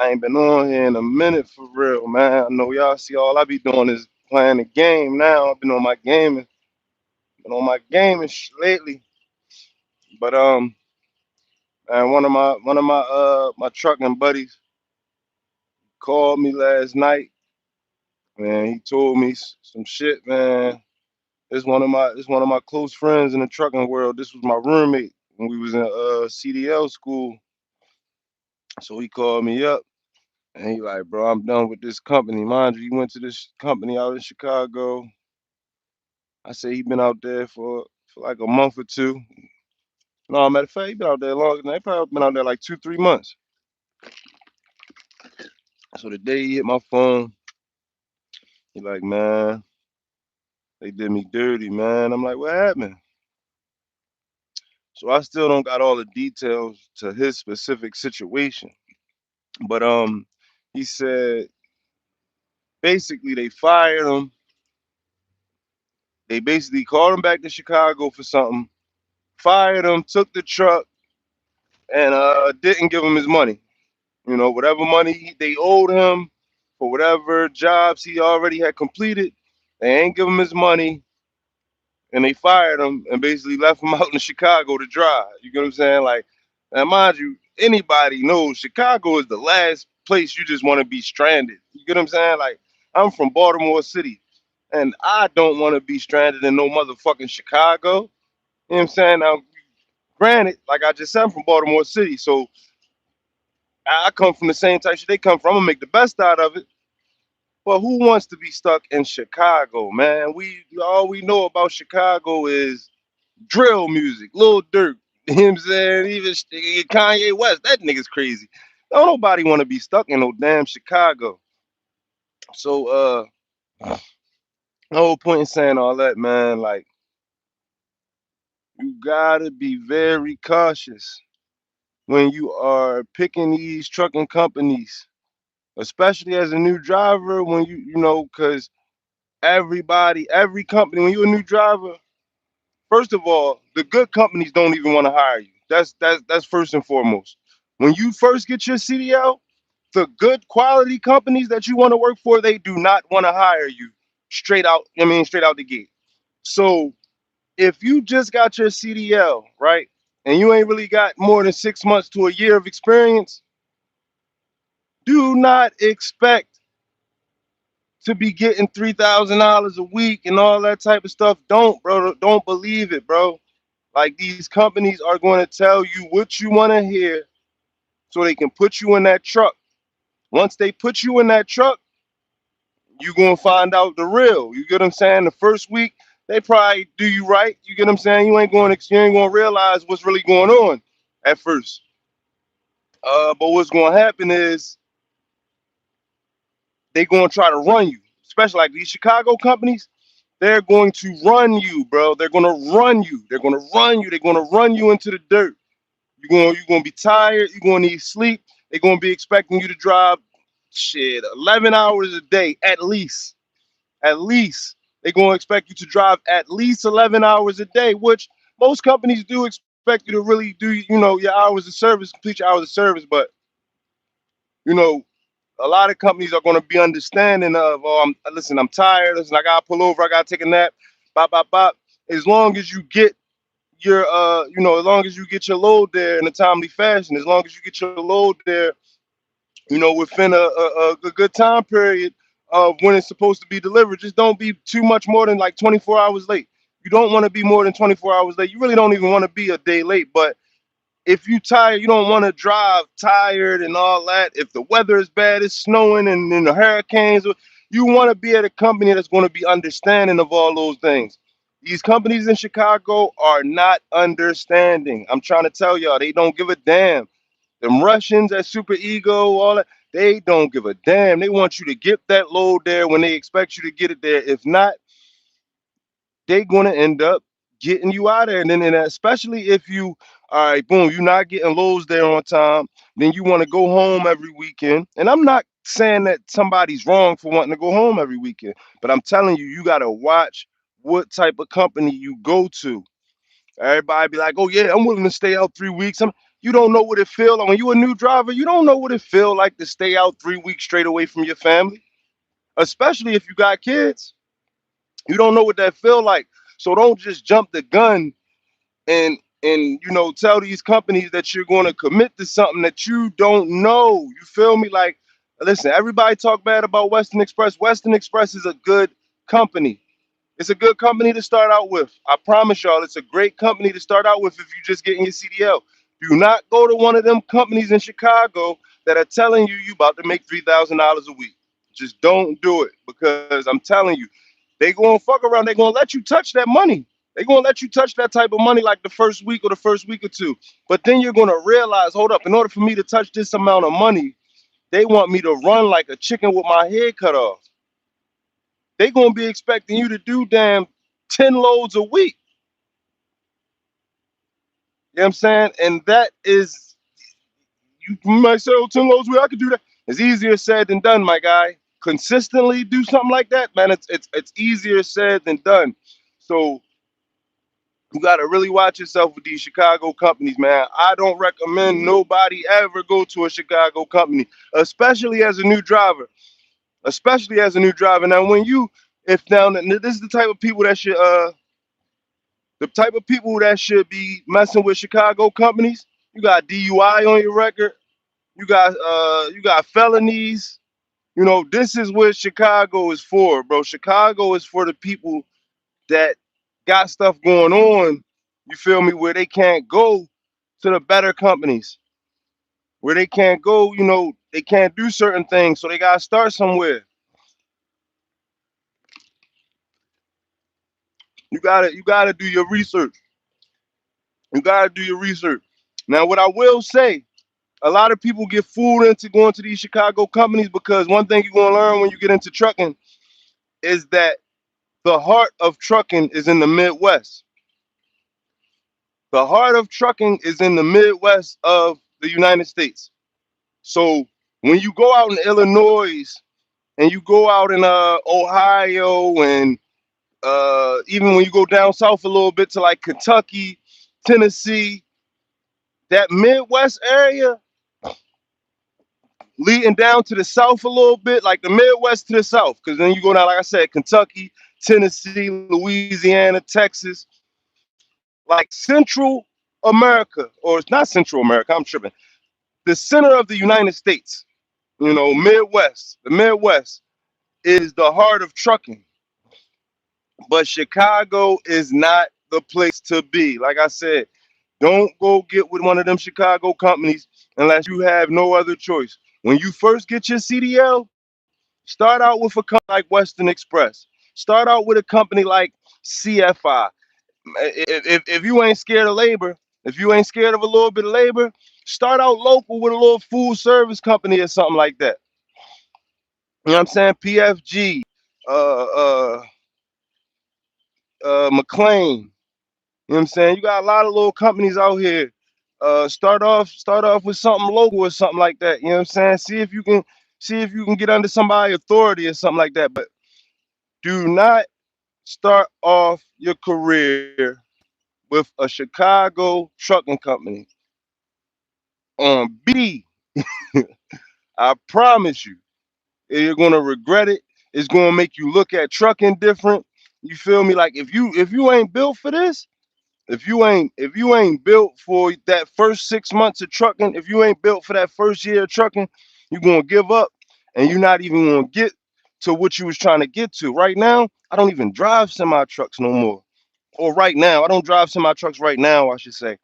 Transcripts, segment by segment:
I ain't been on here in a minute for real, man. I know y'all see all I be doing is playing the game now. I've been on my gaming lately. But man, one of my trucking buddies called me last night. Man, he told me some shit, man. It's one of my close friends in the trucking world. This was my roommate when we was in CDL school. So he called me up and he like, bro, I'm done with this company. Mind you, he went to this company out in Chicago. I say he been out there for like a month or two. No, matter of fact, he been out there longer than that. He probably been out there like 2, 3 months. So the day he hit my phone, he like, man, they did me dirty, man. I'm like, what happened? So I still don't got all the details to his specific situation. But he said basically they fired him. They basically called him back to Chicago for something, fired him, took the truck, and didn't give him his money. You know, whatever money they owed him for whatever jobs he already had completed, they ain't give him his money, and they fired him and basically left him out in Chicago to dry. You get what I'm saying? Like, now mind you, anybody knows Chicago is the last place you just want to be stranded. You get what I'm saying? Like, I'm from Baltimore City, and I don't want to be stranded in no motherfucking Chicago. You know what I'm saying? Now, granted, like I just said, I'm from Baltimore City, so I come from the same type of shit they come from. I'm gonna make the best out of it. But who wants to be stuck in Chicago, man? We all we know about Chicago is drill music, Lil Durk. You know what I'm saying? Even Kanye West, that nigga's crazy. Don't nobody want to be stuck in no damn Chicago. So the whole point in saying all that, man, like you gotta be very cautious when you are picking these trucking companies, especially as a new driver. When because every company, when you're a new driver, first of all, the good companies don't even want to hire you. That's first and foremost. When you first get your CDL, the good quality companies that you want to work for, they do not want to hire you straight out. I mean, straight out the gate. So if you just got your CDL, right, and you ain't really got more than 6 months to a year of experience, do not expect to be getting $3,000 a week and all that type of stuff. Don't, bro. Don't believe it, bro. Like these companies are going to tell you what you want to hear so they can put you in that truck. Once they put you in that truck, you're going to find out the real. You get what I'm saying? The first week, they probably do you right. You get what I'm saying? You ain't going to realize what's really going on at first. But what's going to happen is they going to try to run you, especially like these Chicago companies. They're going to run you, bro. They're going to run you. They're going to run you. They're going to run you into the dirt. You're gonna be tired. You're gonna need sleep. They're gonna be expecting you to drive shit 11 hours a day at least. At least they're gonna expect you to drive at least 11 hours a day, which most companies do expect you to really do. Your hours of service, complete your hours of service. But you know, a lot of companies are gonna be understanding of, oh, listen, I'm tired. Listen, I gotta pull over. I gotta take a nap. Bop, bop, bop. As long as you get as long as you get your load there in a timely fashion, as long as you get your load there, within a good time period of when it's supposed to be delivered, just don't be too much more than like 24 hours late. You don't want to be more than 24 hours late. You really don't even want to be a day late. But if you tired, you don't want to drive tired and all that. If the weather is bad, it's snowing and the hurricanes, you want to be at a company that's going to be understanding of all those things. These companies in Chicago are not understanding. I'm trying to tell y'all, they don't give a damn. Them Russians at Super Ego, all that, they don't give a damn. They want you to get that load there when they expect you to get it there. If not, they're going to end up getting you out of there. And especially if you, all right, boom, you're not getting loads there on time, then you want to go home every weekend. And I'm not saying that somebody's wrong for wanting to go home every weekend, but I'm telling you, you got to watch what type of company you go to. Everybody be like, oh, yeah, I'm willing to stay out 3 weeks. You don't know what it feel like when you a new driver. You don't know what it feel like to stay out 3 weeks straight away from your family, especially if you got kids. You don't know what that feel like. So don't just jump the gun and tell these companies that you're going to commit to something that you don't know. You feel me? Like, listen, everybody talk bad about Western Express. Western Express is a good company. It's a good company to start out with. I promise y'all, it's a great company to start out with if you just getting your CDL. Do not go to one of them companies in Chicago that are telling you about to make $3,000 a week. Just don't do it because I'm telling you, they gonna fuck around. They gonna let you touch that money. They gonna let you touch that type of money like the first week or the first week or two. But then you're gonna realize, hold up, in order for me to touch this amount of money, they want me to run like a chicken with my head cut off. They gonna be expecting you to do damn 10 loads a week. You know what I'm saying? And that is, you might say, oh, 10 loads a week, I could do that. It's easier said than done, my guy. Consistently do something like that, man. It's easier said than done. So you gotta really watch yourself with these Chicago companies, man. I don't recommend nobody ever go to a Chicago company, especially as a new driver. Especially as a new driver. Now, when you, if now this is the type of people that should be messing with Chicago companies. You got DUI on your record. You got felonies. This is what Chicago is for, bro. Chicago is for the people that got stuff going on. You feel me? Where they can't go to the better companies. Where they can't go, they can't do certain things, so they gotta start somewhere. You gotta do your research. You gotta do your research. Now, what I will say, a lot of people get fooled into going to these Chicago companies because one thing you're gonna learn when you get into trucking is that the heart of trucking is in the Midwest. The heart of trucking is in the Midwest of the United States. So when you go out in Illinois and you go out in Ohio and even when you go down south a little bit to like Kentucky, Tennessee, that Midwest area leading down to the south a little bit, like the Midwest to the south, because then you go down, like I said, Kentucky, Tennessee, Louisiana, Texas, like Central America, or it's not Central America, I'm tripping. The center of the United States, Midwest. The Midwest is the heart of trucking, but Chicago is not the place to be. Like I said, don't go get with one of them Chicago companies unless you have no other choice. When you first get your CDL, start out with a company like Western Express. Start out with a company like CFI. If you ain't scared of labor, if you ain't scared of a little bit of labor, start out local with a little food service company or something like that. You know what I'm saying? PFG, uh, uh, McLean. You know what I'm saying? You got a lot of little companies out here. Start off with something local or something like that. You know what I'm saying? See if you can get under somebody's authority or something like that. But do not start off your career with a Chicago trucking company on B. I promise you, you're gonna regret it. It's gonna make you look at trucking different. You feel me? Like if you ain't built for this, if you ain't built for that first 6 months of trucking, if you ain't built for that first year of trucking, you're gonna give up and you're not even gonna get to what you was trying to get to. Right now, I don't even drive semi trucks no more. Or right now, I don't drive semi trucks right now, I should say.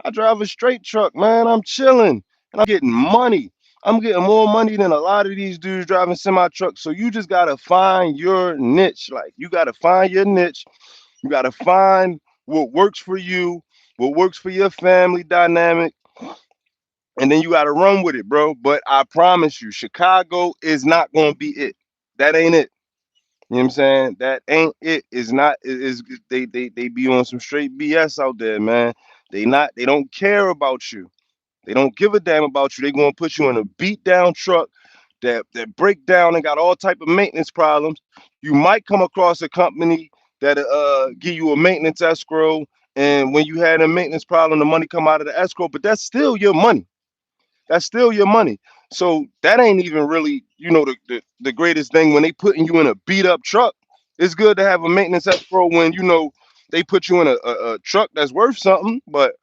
I drive a straight truck, man. I'm chilling and I'm getting money. I'm getting more money than a lot of these dudes driving semi trucks. So you just gotta find your niche. Like you gotta find your niche. You gotta find what works for you, what works for your family dynamic, and then you gotta run with it, bro. But I promise you, Chicago is not gonna be it. That ain't it. You know what I'm saying? That ain't it. Is not is they be on some straight BS out there, man. They don't care about you. They don't give a damn about you. They gonna put you in a beat down truck that break down and got all type of maintenance problems. You might come across a company that give you a maintenance escrow And when you had a maintenance problem, the money come out of the escrow, but that's still your money. That's still your money. So that ain't even really, the greatest thing when they putting you in a beat up truck. It's good to have a maintenance escrow when they put you in a truck that's worth something, but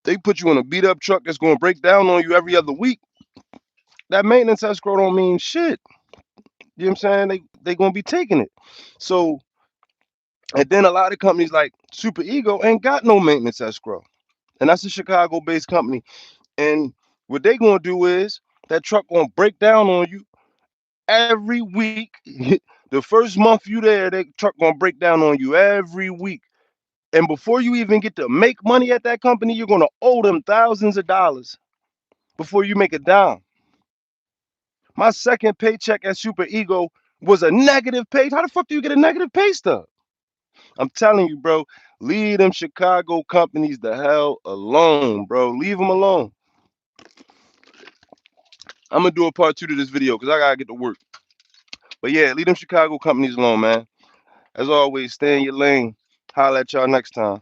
they put you in a beat up truck that's gonna break down on you every other week. That maintenance escrow don't mean shit. You know what I'm saying? They gonna be taking it. So and then a lot of companies like Super Ego ain't got no maintenance escrow. And that's a Chicago based company. And what they gonna do is that truck gonna break down on you every week. The first month you there, that truck gonna break down on you every week. And before you even get to make money at that company, you're gonna owe them thousands of dollars before you make a dime. My second paycheck at Super Ego was a negative pay. How the fuck do you get a negative pay stub? I'm telling you, bro, leave them Chicago companies the hell alone, bro. Leave them alone. I'm gonna do a part 2 to this video because I gotta get to work. But yeah, leave them Chicago companies alone, man. As always, stay in your lane. Holla at y'all next time.